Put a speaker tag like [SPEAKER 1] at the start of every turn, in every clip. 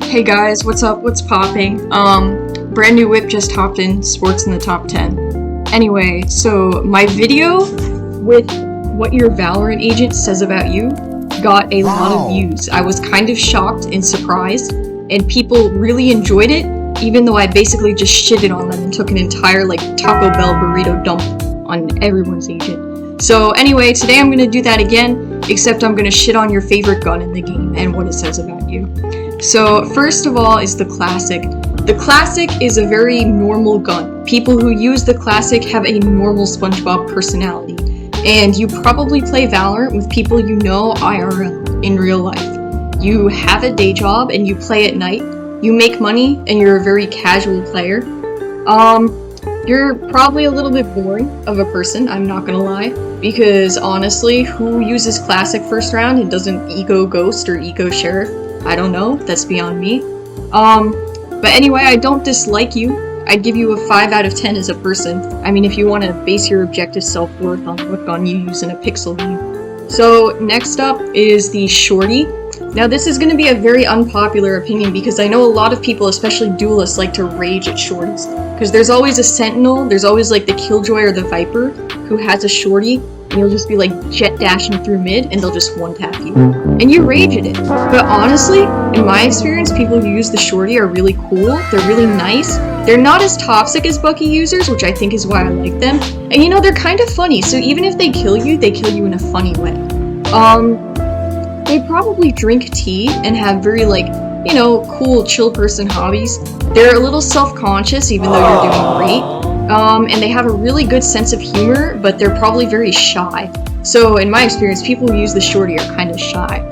[SPEAKER 1] Hey guys, what's up? What's popping? Brand new whip just hopped in, sports in the top 10. Anyway, so my video with what your Valorant agent says about you got a lot of views. I was kind of shocked and surprised, and people really enjoyed it, even though I basically just shitted on them and took an entire like Taco Bell burrito dump on everyone's agent. So anyway, today I'm gonna do that again, except I'm gonna shit on your favorite gun in the game and what it says about you. So first of all is the classic. The classic is a very normal gun. People who use the classic have a normal SpongeBob personality. And you probably play Valorant with people you know IRL, in real life. You have a day job and you play at night. You make money and you're a very casual player. You're probably a little bit boring of a person, I'm not gonna lie. Because honestly, who uses classic first round and doesn't eco ghost or eco sheriff? I don't know, that's beyond me. But anyway, I don't dislike you. I'd give you a 5 out of 10 as a person. I mean, if you want to base your objective self-worth on what gun you use in a pixel game. So, next up is the shorty. Now, this is going to be a very unpopular opinion because I know a lot of people, especially duelists, like to rage at shorties. Because there's always a sentinel, there's always like the killjoy or the viper who has a shorty, and you'll just be like jet dashing through mid and they'll just one-tap you. And you rage at it. But honestly, in my experience, people who use the shorty are really cool, they're really nice, they're not as toxic as Bucky users, which I think is why I like them, and you know, they're kind of funny, so even if they kill you in a funny way. They probably drink tea and have very like, you know, cool, chill person hobbies. They're a little self-conscious even though you're doing great. And they have a really good sense of humor, but they're probably very shy. So in my experience, people who use the shorty are kind of shy.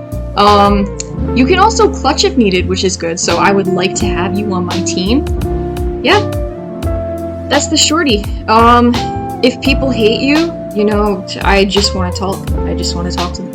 [SPEAKER 1] You can also clutch if needed, which is good, so I would like to have you on my team. Yeah, that's the shorty. If people hate you, you know, I just want to talk. I just want to talk to them.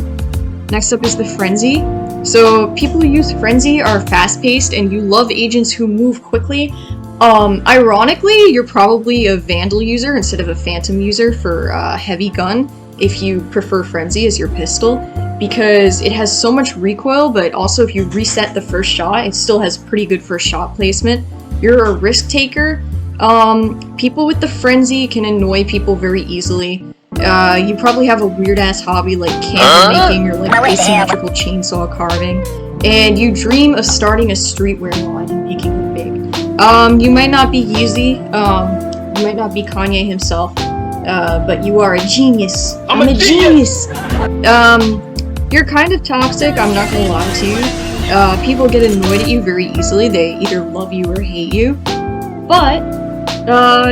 [SPEAKER 1] Next up is the frenzy. So people who use frenzy are fast-paced and you love agents who move quickly. Ironically, you're probably a vandal user instead of a phantom user for heavy gun if you prefer frenzy as your pistol, because it has so much recoil, but also if you reset the first shot, it still has pretty good first shot placement. You're a risk taker. People with the frenzy can annoy people very easily. You probably have a weird-ass hobby like candle making or like asymmetrical chainsaw carving, and you dream of starting a streetwear line and making it big. You might not be Yeezy, you might not be Kanye himself, but you are a genius. I'm a genius! You're kind of toxic, I'm not gonna lie to you. People get annoyed at you very easily, they either love you or hate you, but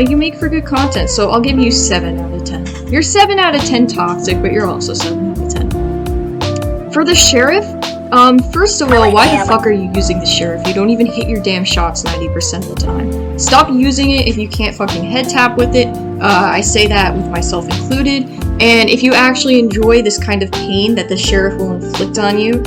[SPEAKER 1] you make for good content, so I'll give you 7 out of 10. You're 7 out of 10 toxic, but you're also 7 out of 10. For the sheriff, first of all, why the fuck are you using the sheriff? You don't even hit your damn shots 90% of the time. Stop using it if you can't fucking head tap with it. I say that with myself included. And if you actually enjoy this kind of pain that the sheriff will inflict on you,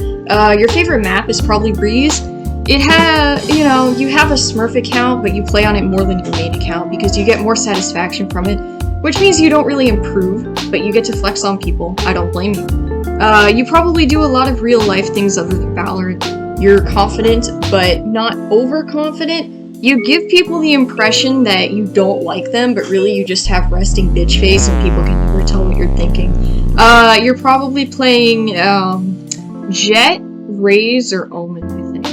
[SPEAKER 1] your favorite map is probably Breeze. It has, you know, you have a Smurf account, but you play on it more than your main account because you get more satisfaction from it, which means you don't really improve, but you get to flex on people. I don't blame you. You probably do a lot of real-life things other than Valorant. You're confident, but not overconfident. You give people the impression that you don't like them, but really you just have resting bitch face and people can never tell what you're thinking. You're probably playing, Jett, Raze, or Omen, I think.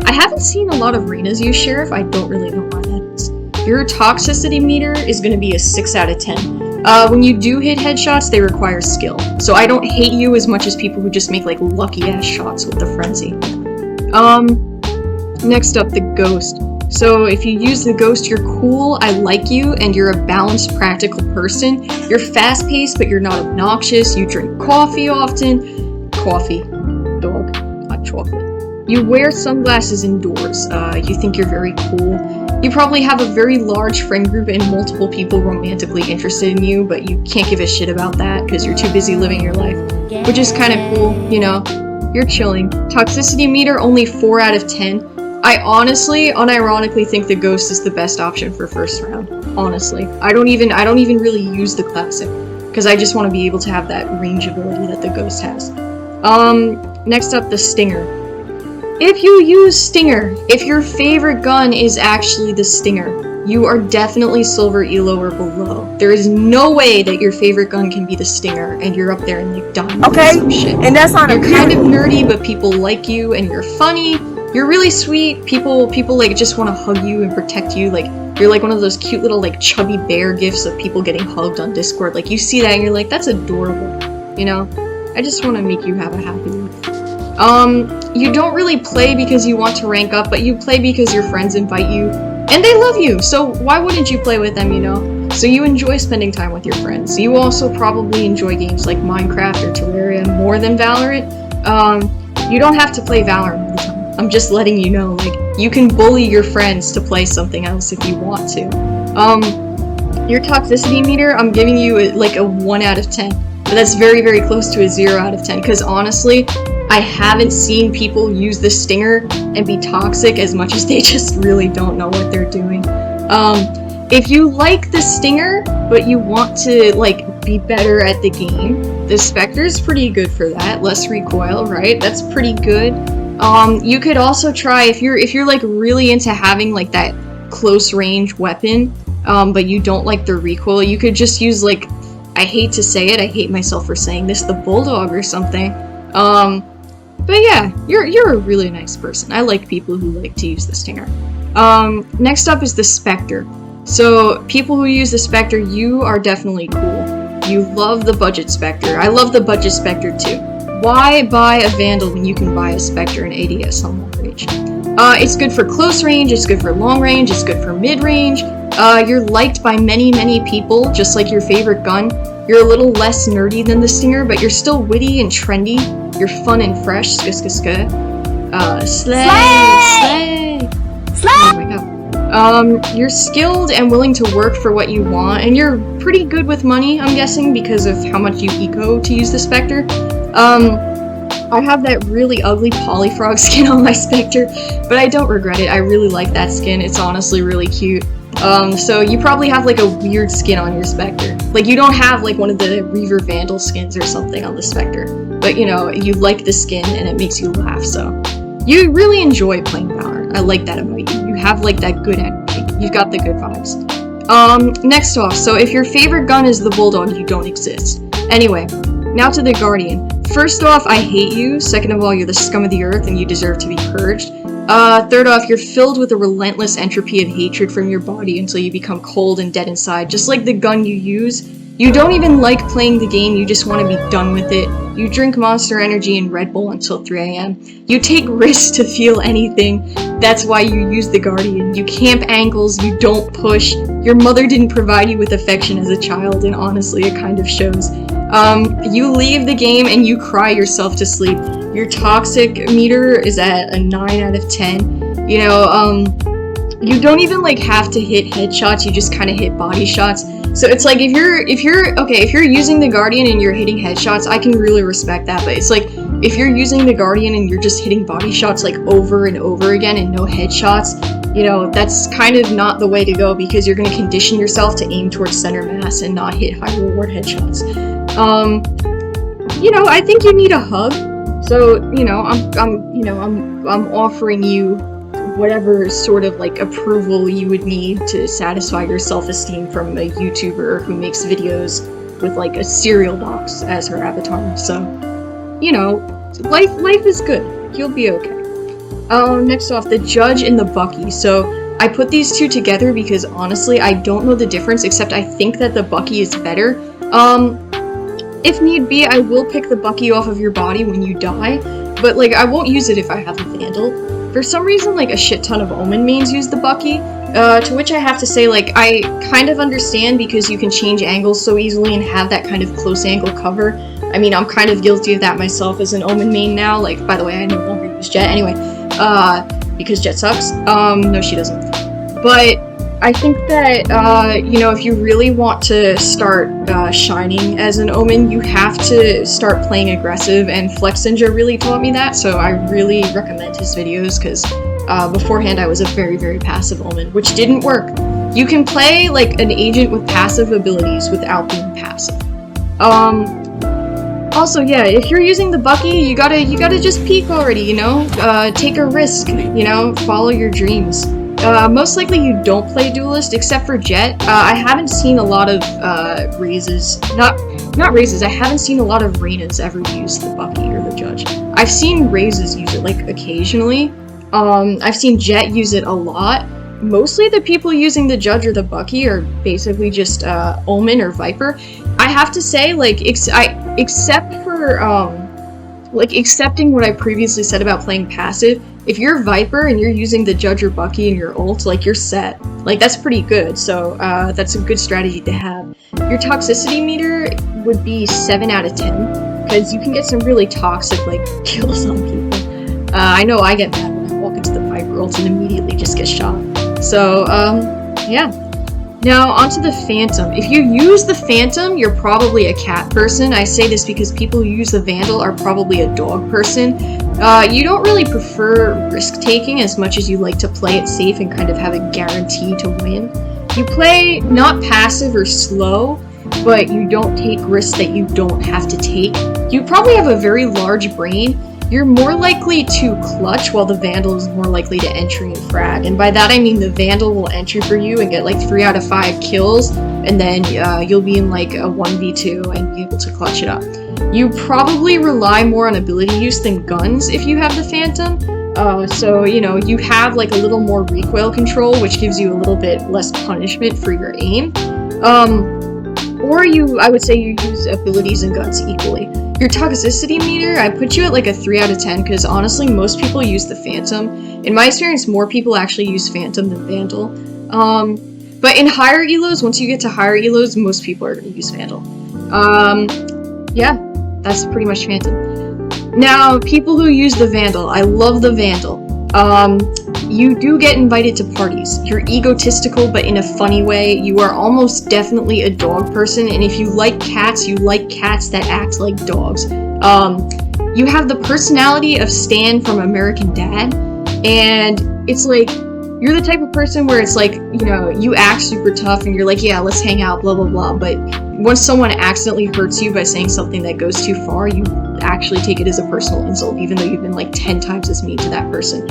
[SPEAKER 1] I haven't seen a lot of reynas use sheriff, I don't really know why that is. Your toxicity meter is going to be a 6 out of 10. When you do hit headshots, they require skill. So I don't hate you as much as people who just make like lucky-ass shots with the frenzy. Next up, the ghost. So if you use the ghost, you're cool, I like you, and you're a balanced, practical person. You're fast-paced, but you're not obnoxious. You drink coffee often. Coffee. Dog. Hot chocolate. You wear sunglasses indoors. You think you're very cool. You probably have a very large friend group and multiple people romantically interested in you, but you can't give a shit about that because you're too busy living your life, which is kind of cool, you know. You're chilling. Toxicity meter, only 4 out of 10. I honestly, unironically think the ghost is the best option for first round. Honestly. I don't even really use the classic, because I just want to be able to have that range ability that the ghost has. Next up, the stinger. If you use stinger, if your favorite gun is actually the stinger, you are definitely silver elo or below. There is no way that your favorite gun can be the stinger and you're up there and like dying
[SPEAKER 2] okay,
[SPEAKER 1] some shit.
[SPEAKER 2] And that's not
[SPEAKER 1] you're kind of nerdy, but people like you and you're funny. You're really sweet. People like just want to hug you and protect you. Like you're like one of those cute little like chubby bear gifs of people getting hugged on Discord. Like you see that and you're like, that's adorable. You know? I just want to make you have a happy life. You don't really play because you want to rank up, but you play because your friends invite you, and they love you, so why wouldn't you play with them, you know? So you enjoy spending time with your friends. You also probably enjoy games like Minecraft or Terraria more than Valorant. You don't have to play Valorant all the time. I'm just letting you know, like, you can bully your friends to play something else if you want to. Your toxicity meter, I'm giving you like a 1 out of 10. But that's very, very close to a 0 out of 10, because honestly, I haven't seen people use the stinger and be toxic as much as they just really don't know what they're doing. If you like the stinger, but you want to, like, be better at the game, the spectre is pretty good for that. Less recoil, right? That's pretty good. You could also try, if you're like, really into having, like, that close range weapon, but you don't like the recoil, you could just use, like, I hate to say it, I hate myself for saying this, the bulldog or something. But yeah, you're a really nice person. I like people who like to use the stinger. Next up is the spectre. So people who use the spectre, you are definitely cool. You love the budget spectre. I love the budget spectre too. Why buy a vandal when you can buy a spectre and ADS on long range? It's good for close range, it's good for long range, it's good for mid range. You're liked by many, many people, just like your favorite gun. You're a little less nerdy than the stinger, but you're still witty and trendy. You're fun and fresh. Skye. Slay! Oh my god. You're skilled and willing to work for what you want, and you're pretty good with money, I'm guessing, because of how much you eco to use the spectre. I have that really ugly polyfrog skin on my spectre, but I don't regret it. I really like that skin. It's honestly really cute. So you probably have like a weird skin on your spectre. Like you don't have like one of the Reaver Vandal skins or something on the spectre. But you know, you like the skin and it makes you laugh, so. You really enjoy playing Valorant. I like that about you. You have like that good energy. You've got the good vibes. Next off, so if your favorite gun is the bulldog, you don't exist. Anyway, now to the guardian. First off, I hate you. Second of all, you're the scum of the earth and you deserve to be purged. Third off, you're filled with a relentless entropy of hatred from your body until you become cold and dead inside, just like the gun you use. You don't even like playing the game, you just want to be done with it. You drink Monster Energy and Red Bull until 3 AM. You take risks to feel anything. That's why you use the Guardian. You camp angles, you don't push. Your mother didn't provide you with affection as a child, and honestly, it kind of shows. You leave the game and you cry yourself to sleep. Your toxic meter is at a 9 out of 10. You know, you don't even like have to hit headshots, you just kind of hit body shots. So it's like if you're using the Guardian and you're hitting headshots, I can really respect that, but it's like if you're using the Guardian and you're just hitting body shots like over and over again and no headshots, you know, that's kind of not the way to go because you're going to condition yourself to aim towards center mass and not hit high reward headshots. You know, I think you need a hug. So, you know, I'm offering you whatever sort of like approval you would need to satisfy your self-esteem from a YouTuber who makes videos with like a cereal box as her avatar. So, you know, life is good. You'll be okay. Next off, the judge and the bucky. So I put these two together because honestly, I don't know the difference, except I think that the bucky is better. If need be, I will pick the bucky off of your body when you die, but like I won't use it if I have a vandal. For some reason, like a shit ton of omen mains use the bucky, to which I have to say, like, I kind of understand because you can change angles so easily and have that kind of close angle cover. I mean, I'm kind of guilty of that myself as an omen main now. Like, by the way, I no longer use Jett anyway, because Jett sucks. No, she doesn't. But I think that, you know, if you really want to start shining as an omen, you have to start playing aggressive, and Flex Ninja really taught me that, so I really recommend his videos, because beforehand I was a very, very passive omen, which didn't work. You can play like an agent with passive abilities without being passive. Also, yeah, if you're using the Bucky, you gotta just peek already, you know? Take a risk, you know? Follow your dreams. Most likely you don't play duelist, except for Jett. I haven't seen a lot of, razes. Not razes, I haven't seen a lot of reynas ever use the Bucky or the judge. I've seen razes use it, like, occasionally. I've seen Jett use it a lot. Mostly the people using the judge or the Bucky are basically just, omen or viper. I have to say, like, except for, like, accepting what I previously said about playing passive, if you're Viper and you're using the Judge or Bucky in your ult, like, you're set. Like, that's pretty good, so, that's a good strategy to have. Your toxicity meter would be 7 out of 10, because you can get some really toxic, like, kills on people. I know I get mad when I walk into the Viper ult and immediately just get shot. So, yeah. Now, onto the Phantom. If you use the Phantom, you're probably a cat person. I say this because people who use the Vandal are probably a dog person. You don't really prefer risk-taking as much as you like to play it safe and kind of have a guarantee to win. You play not passive or slow, but you don't take risks that you don't have to take. You probably have a very large brain. You're more likely to clutch, while the Vandal is more likely to entry and frag. And by that I mean the Vandal will entry for you and get like 3 out of 5 kills, and then you'll be in like a 1v2 and be able to clutch it up. You probably rely more on ability use than guns if you have the Phantom. So, you know, you have like a little more recoil control, which gives you a little bit less punishment for your aim. Or I would say you use abilities and guns equally. Your toxicity meter, I put you at like a 3 out of 10 because honestly most people use the Phantom. In my experience, more people actually use Phantom than Vandal. But in higher elos, once you get to higher elos, most people are going to use Vandal. Yeah, that's pretty much Phantom. Now, people who use the Vandal, I love the Vandal. You do get invited to parties. You're egotistical, but in a funny way. You are almost definitely a dog person, and if you like cats that act like dogs. You have the personality of Stan from American Dad, and it's like, you're the type of person where it's like, you know, you act super tough and you're like, yeah, let's hang out, blah, blah, blah, but once someone accidentally hurts you by saying something that goes too far, you actually take it as a personal insult, even though you've been like 10 times as mean to that person.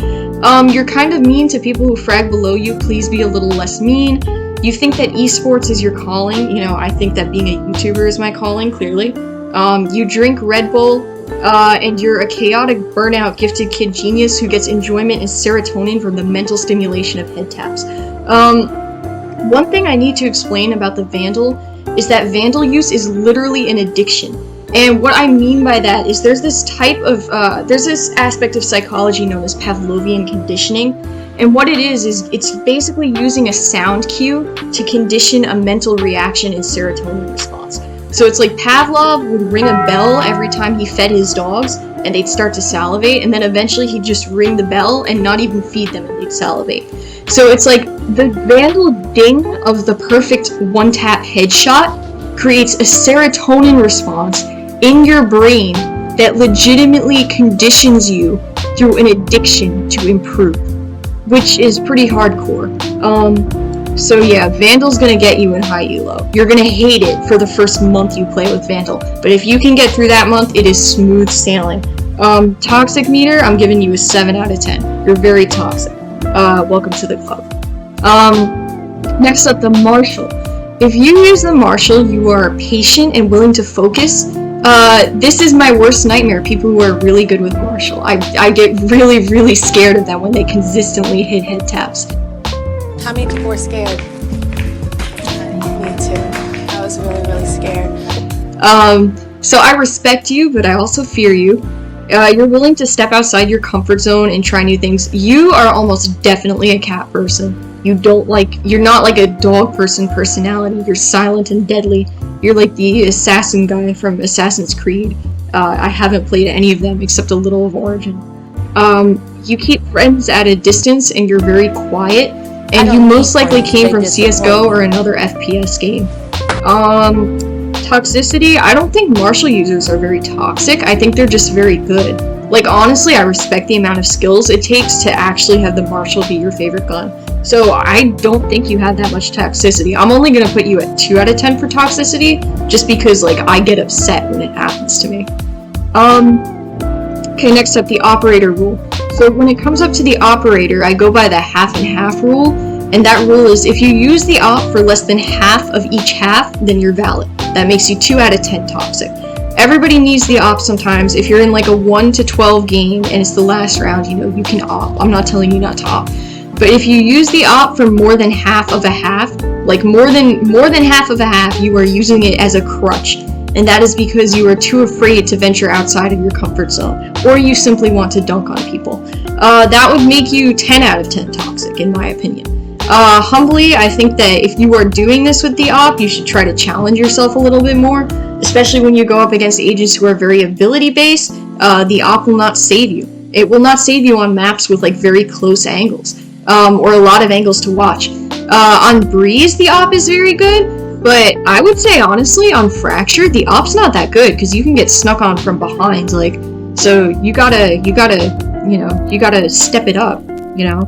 [SPEAKER 1] You're kind of mean to people who frag below you. Please be a little less mean. You think that esports is your calling. You know, I think that being a YouTuber is my calling, clearly. You drink Red Bull, and you're a chaotic, burnout, gifted kid genius who gets enjoyment and serotonin from the mental stimulation of head taps. One thing I need to explain about the Vandal is that Vandal use is literally an addiction. And what I mean by that is there's this type of, there's this aspect of psychology known as Pavlovian conditioning. And what it is it's basically using a sound cue to condition a mental reaction and serotonin response. So it's like Pavlov would ring a bell every time he fed his dogs, and they'd start to salivate, and then eventually he'd just ring the bell and not even feed them, and they'd salivate. So it's like the Vandal ding of the perfect one-tap headshot creates a serotonin response in your brain that legitimately conditions you through an addiction to improve, which is pretty hardcore. So yeah, Vandal's gonna get you in high elo. You're gonna hate it for the first month you play with Vandal, but if you can get through that month, it is smooth sailing. Toxic meter, I'm giving you a 7 out of 10. You're very toxic. Welcome to the club. Next up, the marshal. If you use the marshal, you are patient and willing to focus. This is my worst nightmare, people who are really good with marshal. I get really, really scared of them when they consistently hit head taps.
[SPEAKER 2] How many people were scared? Me too. I was really, really scared.
[SPEAKER 1] So I respect you, but I also fear you. You're willing to step outside your comfort zone and try new things. You are almost definitely a cat person. You're not like a dog person personality. You're silent and deadly. You're like the assassin guy from Assassin's Creed. I haven't played any of them except a little of Origin. You keep friends at a distance and you're very quiet. And you most likely came from CSGO or another FPS game. Toxicity, I don't think marshal users are very toxic. I think they're just very good. Like, honestly, I respect the amount of skills it takes to actually have the marshal be your favorite gun. So I don't think you have that much toxicity. I'm only gonna put you at 2 out of 10 for toxicity, just because like I get upset when it happens to me. Okay, next up, the operator rule. So when it comes up to the operator, I go by the half and half rule, and that rule is if you use the op for less than half of each half, then you're valid. That makes you 2 out of 10 toxic. Everybody needs the op sometimes. If you're in like a 1 to 12 game and it's the last round, you know, you can op. I'm not telling you not to op. But if you use the op for more than half of a half, like more than half of a half, you are using it as a crutch. And that is because you are too afraid to venture outside of your comfort zone, or you simply want to dunk on people. That would make you 10 out of 10 toxic, in my opinion. Humbly, I think that if you are doing this with the op, you should try to challenge yourself a little bit more, especially when you go up against agents who are very ability-based. The op will not save you. It will not save you on maps with like very close angles, or a lot of angles to watch. On Breeze, the op is very good, but I would say honestly, on Fracture, the op's not that good, because you can get snuck on from behind, like, so you gotta step it up, you know?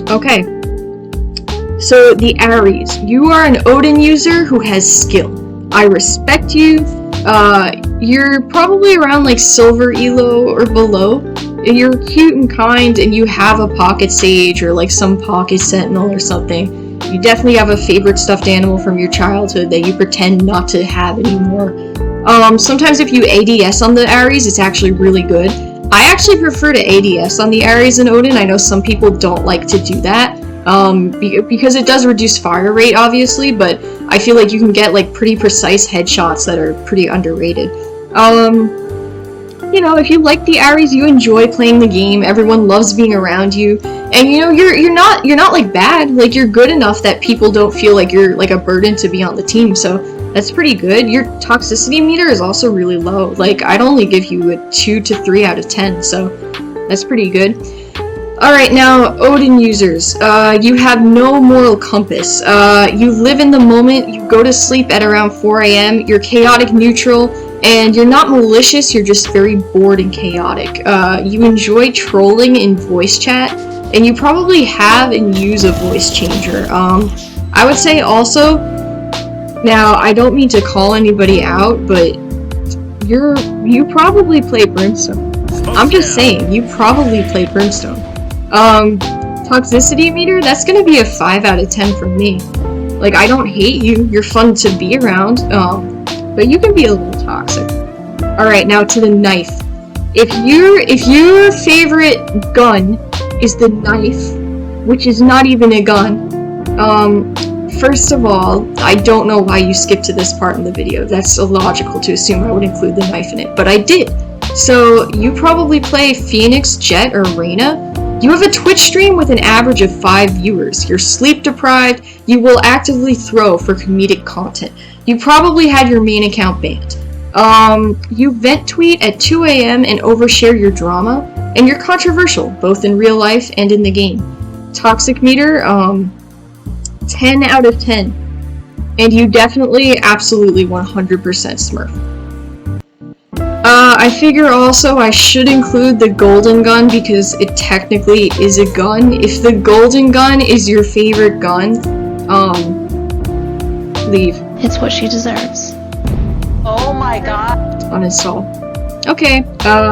[SPEAKER 1] Okay. So, the Ares. You are an Odin user who has skill. I respect you. You're probably around like silver elo or below. You're cute and kind, and you have a pocket sage or like some pocket sentinel or something. You definitely have a favorite stuffed animal from your childhood that you pretend not to have anymore. Sometimes if you ADS on the Ares, it's actually really good. I actually prefer to ADS on the Ares and Odin. I know some people don't like to do that, because it does reduce fire rate, obviously, but I feel like you can get like pretty precise headshots that are pretty underrated. You know, if you like the Ares, you enjoy playing the game, everyone loves being around you, and you know, you're not like bad, like you're good enough that people don't feel like you're like a burden to be on the team, so that's pretty good. Your toxicity meter is also really low, like I'd only give you a 2 to 3 out of 10, so that's pretty good. Alright, now, Odin users, you have no moral compass. You live in the moment, you go to sleep at around 4 AM, you're chaotic neutral, and you're not malicious, you're just very bored and chaotic. You enjoy trolling in voice chat, and you probably have and use a voice changer. I would say also, now, I don't mean to call anybody out, but you probably play Brimstone. I'm just saying, you probably play Brimstone. Toxicity meter, that's gonna be a 5 out of 10 from me. Like, I don't hate you, you're fun to be around, but you can be a little toxic. Alright, now to the knife. If your favorite gun is the knife, which is not even a gun, first of all, I don't know why you skipped to this part in the video. That's illogical to assume I would include the knife in it, but I did. So, you probably play Phoenix, Jett, or Reyna. You have a Twitch stream with an average of 5 viewers. You're sleep deprived. You will actively throw for comedic content. You probably had your main account banned. You vent tweet at 2 AM and overshare your drama, and you're controversial, both in real life and in the game. Toxic meter, 10 out of 10. And you definitely, absolutely 100% Smurf. I figure also I should include the golden gun because it technically is a gun. If the golden gun is your favorite gun, leave.
[SPEAKER 3] It's what she deserves.
[SPEAKER 2] Oh my god.
[SPEAKER 1] Uninstall. Okay,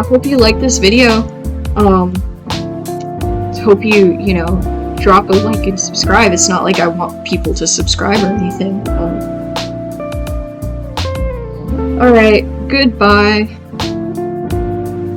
[SPEAKER 1] hope you like this video. Hope you know, drop a like and subscribe. It's not like I want people to subscribe or anything. Alright, goodbye.